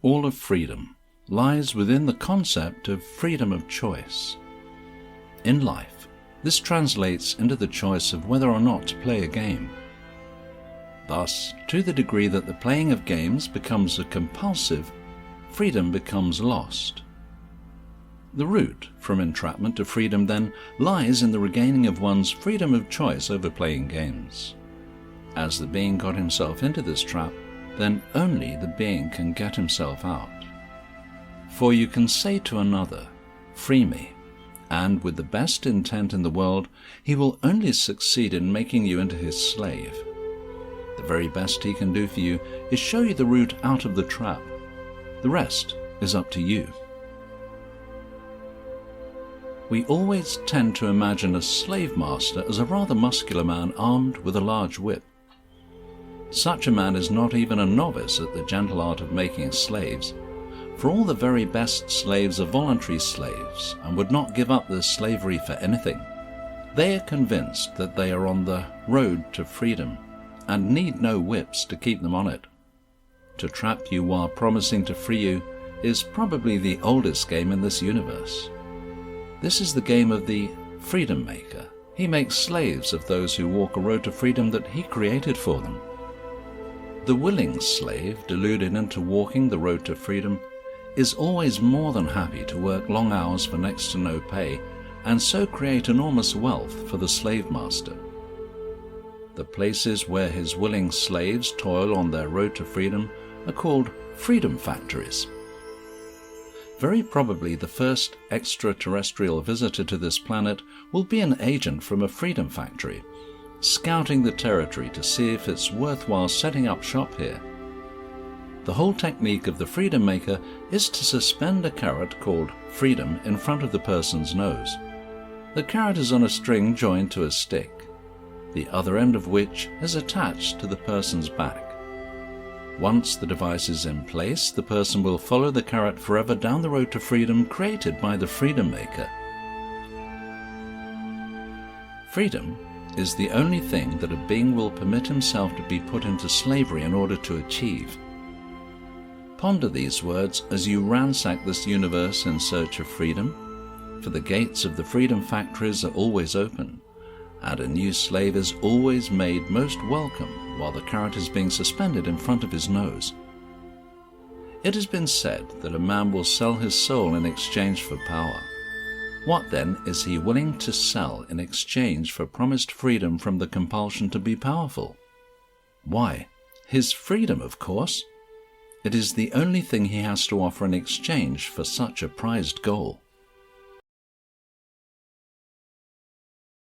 all of freedom lies within the concept of freedom of choice. In life, this translates into the choice of whether or not to play a game. Thus, to the degree that the playing of games becomes a compulsive, freedom becomes lost. The route from entrapment to freedom then lies in the regaining of one's freedom of choice over playing games. As the being got himself into this trap, then only the being can get himself out. For you can say to another, "Free me," and with the best intent in the world, he will only succeed in making you into his slave. The very best he can do for you is show you the route out of the trap. The rest is up to you. We always tend to imagine a slave master as a rather muscular man armed with a large whip. Such a man is not even a novice at the gentle art of making slaves, for all the very best slaves are voluntary slaves and would not give up their slavery for anything. They are convinced that they are on the road to freedom and need no whips to keep them on it. To trap you while promising to free you is probably the oldest game in this universe. This is the game of the freedom maker. He makes slaves of those who walk a road to freedom that he created for them. The willing slave, deluded into walking the road to freedom, is always more than happy to work long hours for next to no pay and so create enormous wealth for the slave master. The places where his willing slaves toil on their road to freedom are called freedom factories. Very probably the first extraterrestrial visitor to this planet will be an agent from a freedom factory, scouting the territory to see if it's worthwhile setting up shop here. The whole technique of the freedom maker is to suspend a carrot called freedom in front of the person's nose. The carrot is on a string joined to a stick, the other end of which is attached to the person's back. Once the device is in place, the person will follow the carrot forever down the road to freedom created by the freedom maker. Freedom is the only thing that a being will permit himself to be put into slavery in order to achieve. Ponder these words as you ransack this universe in search of freedom, for the gates of the freedom factories are always open, and a new slave is always made most welcome while the carrot is being suspended in front of his nose. It has been said that a man will sell his soul in exchange for power. What then is he willing to sell in exchange for promised freedom from the compulsion to be powerful? Why, his freedom, of course. It is the only thing he has to offer in exchange for such a prized goal.